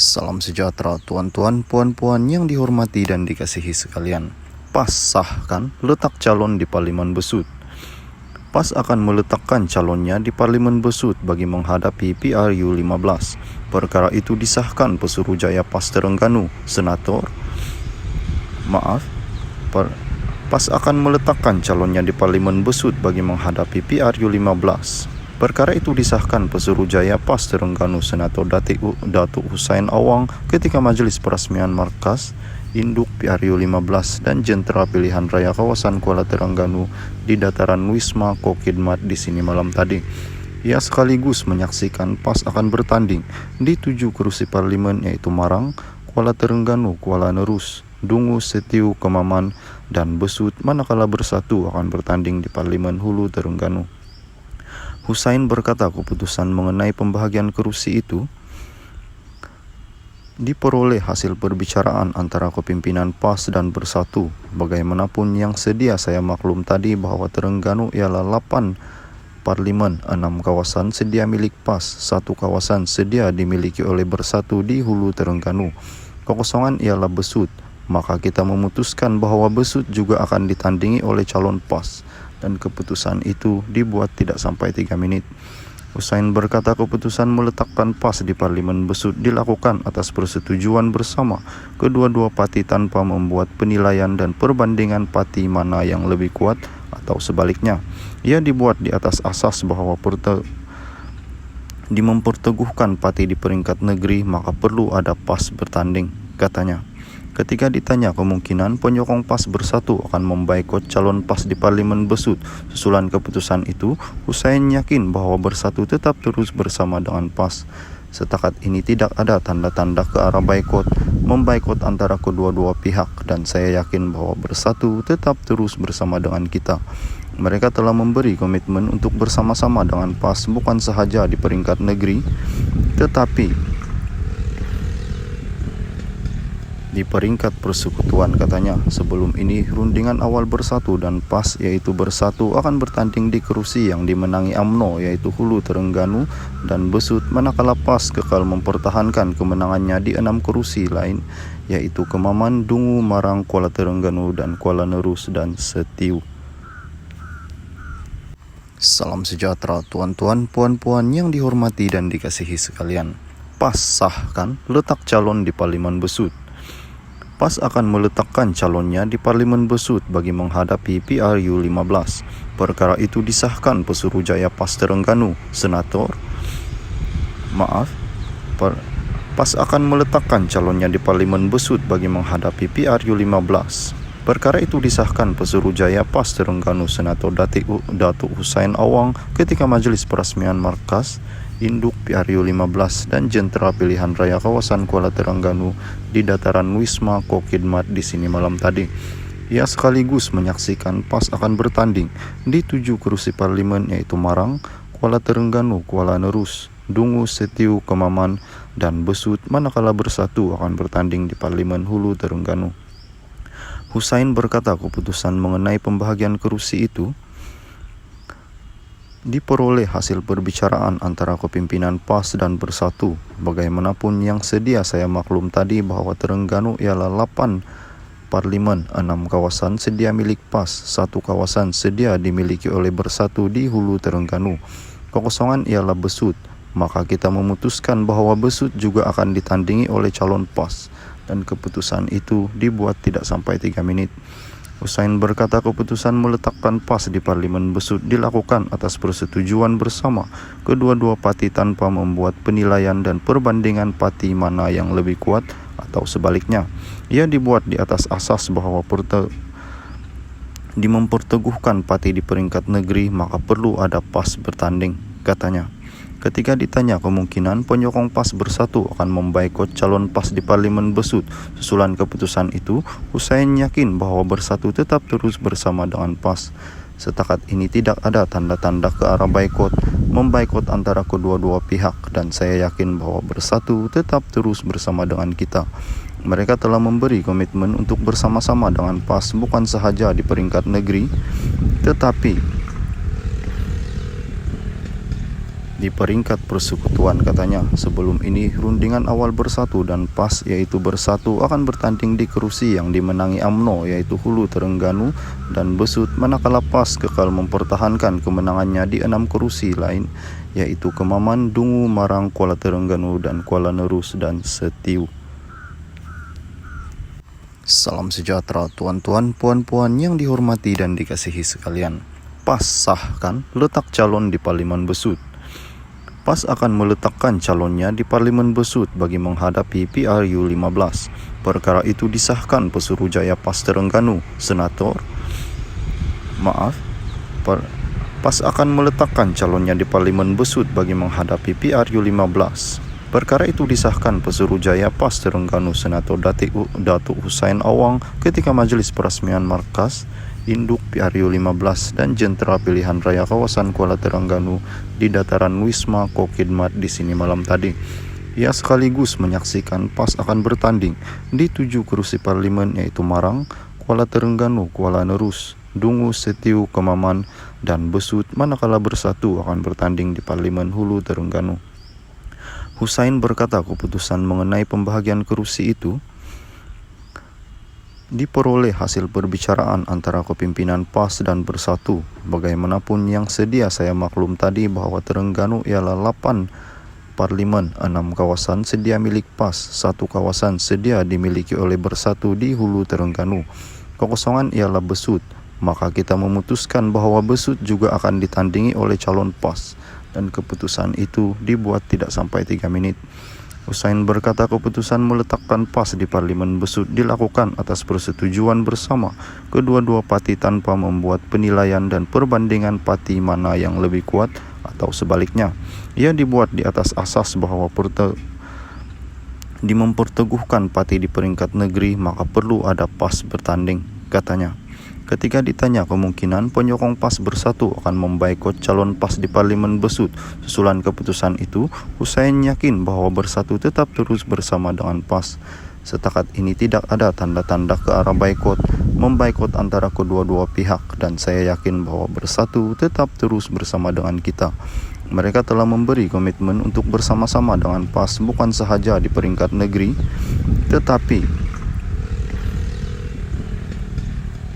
Salam sejahtera tuan-tuan, puan-puan yang dihormati dan dikasihi sekalian. PAS sahkan letak calon di Parlimen Besut. PAS akan meletakkan calonnya di Parlimen Besut bagi menghadapi PRU 15. Perkara itu disahkan Pesuruhjaya PAS Terengganu, PAS akan meletakkan calonnya di Parlimen Besut bagi menghadapi PRU 15. Perkara itu disahkan Pesuruhjaya PAS Terengganu Senator Datuk Hussein Awang ketika Majlis Perasmian Markas Induk PRU 15 dan Jentera Pilihan Raya Kawasan Kuala Terengganu di dataran Wisma Kokidmat di sini malam tadi. Ia sekaligus menyaksikan PAS akan bertanding di 7 kerusi parlimen yaitu Marang, Kuala Terengganu, Kuala Nerus, Dungu, Setiu, Kemaman, dan Besut, manakala Bersatu akan bertanding di Parlimen Hulu Terengganu. Hussein berkata keputusan mengenai pembahagian kerusi itu diperoleh hasil perbicaraan antara kepimpinan PAS dan Bersatu. Bagaimanapun yang sedia saya maklum tadi bahawa Terengganu ialah 8 parlimen, 6 kawasan sedia milik PAS, 1 kawasan sedia dimiliki oleh Bersatu di Hulu Terengganu. Kekosongan ialah Besut, maka kita memutuskan bahawa Besut juga akan ditandingi oleh calon PAS. Dan keputusan itu dibuat tidak sampai 3 minit. Hussein berkata keputusan meletakkan PAS di Parlimen Besut dilakukan atas persetujuan bersama kedua-dua parti tanpa membuat penilaian dan perbandingan parti mana yang lebih kuat atau sebaliknya. Ia dibuat di atas asas bahawa memperteguhkan parti di peringkat negeri maka perlu ada PAS bertanding, katanya. Ketika ditanya kemungkinan penyokong PAS Bersatu akan membaikot calon PAS di Parlimen Besut susulan keputusan itu, Hussein yakin bahawa Bersatu tetap terus bersama dengan PAS. Setakat ini tidak ada tanda-tanda ke arah membaikot antara kedua-dua pihak dan saya yakin bahawa Bersatu tetap terus bersama dengan kita. Mereka telah memberi komitmen untuk bersama-sama dengan PAS bukan sahaja di peringkat negeri tetapi di peringkat persekutuan, katanya. Sebelum ini, rundingan awal Bersatu dan PAS yaitu Bersatu akan bertanding di kerusi yang dimenangi UMNO yaitu Hulu Terengganu dan Besut, manakala PAS kekal mempertahankan kemenangannya di 6 kerusi lain yaitu Kemaman, Dungu, Marang, Kuala Terengganu dan Kuala Nerus dan Setiu. Salam sejahtera tuan-tuan, puan-puan yang dihormati dan dikasihi sekalian. PAS sahkan letak calon di Parlimen Besut. PAS akan meletakkan calonnya di Parlimen Besut bagi menghadapi PRU 15. Perkara itu disahkan Pesuruhjaya PAS Terengganu, PAS akan meletakkan calonnya di Parlimen Besut bagi menghadapi PRU 15. Perkara itu disahkan Pesuruhjaya PAS Terengganu Senator Datuk Hussein Awang ketika Majlis Perasmian Markas Induk PRU 15 dan Jentera Pilihan Raya Kawasan Kuala Terengganu di dataran Wisma Kokidmat di sini malam tadi. Ia sekaligus menyaksikan PAS akan bertanding di 7 kerusi parlimen yaitu Marang, Kuala Terengganu, Kuala Nerus, Dungu, Setiu, Kemaman, dan Besut, manakala Bersatu akan bertanding di Parlimen Hulu Terengganu. Hussein berkata keputusan mengenai pembahagian kerusi itu diperoleh hasil perbicaraan antara kepimpinan PAS dan Bersatu. Bagaimanapun yang sedia saya maklum tadi bahawa Terengganu ialah 8 parlimen, 6 kawasan sedia milik PAS, 1 kawasan sedia dimiliki oleh Bersatu di Hulu Terengganu. Kekosongan ialah Besut, maka kita memutuskan bahawa Besut juga akan ditandingi oleh calon PAS dan keputusan itu dibuat tidak sampai 3 minit. Hussein berkata keputusan meletakkan PAS di Parlimen Besut dilakukan atas persetujuan bersama kedua-dua parti tanpa membuat penilaian dan perbandingan parti mana yang lebih kuat atau sebaliknya. Ia dibuat di atas asas bahawa memperteguhkan parti di peringkat negeri maka perlu ada PAS bertanding, katanya. Ketika ditanya kemungkinan penyokong PAS Bersatu akan membaikot calon PAS di Parlimen Besut susulan keputusan itu, Hussein yakin bahawa Bersatu tetap terus bersama dengan PAS. Setakat ini tidak ada tanda-tanda ke arah membaikot antara kedua-dua pihak dan saya yakin bahawa Bersatu tetap terus bersama dengan kita. Mereka telah memberi komitmen untuk bersama-sama dengan PAS bukan sahaja di peringkat negeri tetapi di peringkat persekutuan katanya. Sebelum ini rundingan awal bersatu dan PAS yaitu bersatu akan bertanding di kerusi yang dimenangi UMNO yaitu Hulu Terengganu dan Besut, manakala PAS kekal mempertahankan kemenangannya di 6 kerusi lain yaitu Kemaman, Dungu, Marang, Kuala Terengganu dan Kuala Nerus dan Setiu. Salam sejahtera tuan-tuan, puan-puan yang dihormati dan dikasihi sekalian. PAS sahkan letak calon di Parlimen Besut. PAS akan meletakkan calonnya di Parlimen Besut bagi menghadapi PRU15. Perkara itu disahkan Pesuruhjaya PAS Terengganu, PAS akan meletakkan calonnya di Parlimen Besut bagi menghadapi PRU15. Perkara itu disahkan Pesuruhjaya PAS Terengganu Senator Datuk Hussein Awang ketika Majlis Perasmian Markas Induk PRU15 dan Jentera Pilihan Raya Kawasan Kuala Terengganu di dataran Wisma Kokidmat di sini malam tadi. Ia sekaligus menyaksikan PAS akan bertanding di 7 kerusi parlimen yaitu Marang, Kuala Terengganu, Kuala Nerus, Dungu, Setiu, Kemaman, dan Besut, manakala bersatu akan bertanding di Parlimen Hulu Terengganu. Hussein berkata keputusan mengenai pembahagian kerusi itu diperoleh hasil perbicaraan antara kepimpinan PAS dan Bersatu. Bagaimanapun yang sedia saya maklum tadi bahwa Terengganu ialah 8 parlimen, 6 kawasan sedia milik PAS, 1 kawasan sedia dimiliki oleh Bersatu di Hulu Terengganu. Kekosongan ialah Besut, maka kita memutuskan bahwa Besut juga akan ditandingi oleh calon PAS dan keputusan itu dibuat tidak sampai 3 menit. Hussein berkata keputusan meletakkan PAS di Parlimen Besut dilakukan atas persetujuan bersama kedua-dua parti tanpa membuat penilaian dan perbandingan parti mana yang lebih kuat atau sebaliknya. Ia dibuat di atas asas bahwa memperteguhkan parti di peringkat negeri maka perlu ada PAS bertanding, katanya. Ketika ditanya kemungkinan penyokong PAS Bersatu akan membaikot calon PAS di Parlimen Besut susulan keputusan itu, Hussein yakin bahwa Bersatu tetap terus bersama dengan PAS. Setakat ini tidak ada tanda-tanda ke arah membaikot antara kedua-dua pihak dan saya yakin bahwa Bersatu tetap terus bersama dengan kita. Mereka telah memberi komitmen untuk bersama-sama dengan PAS bukan sahaja di peringkat negeri tetapi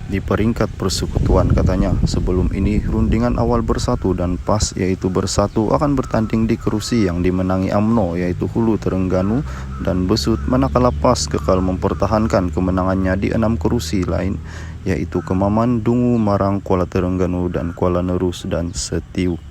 di peringkat persekutuan katanya. Sebelum ini rundingan awal Bersatu dan PAS yaitu Bersatu akan bertanding di kerusi yang dimenangi UMNO yaitu Hulu Terengganu dan Besut, manakala PAS kekal mempertahankan kemenangannya di 6 kerusi lain yaitu Kemaman, Dungu, Marang, Kuala Terengganu dan Kuala Nerus dan Setiu.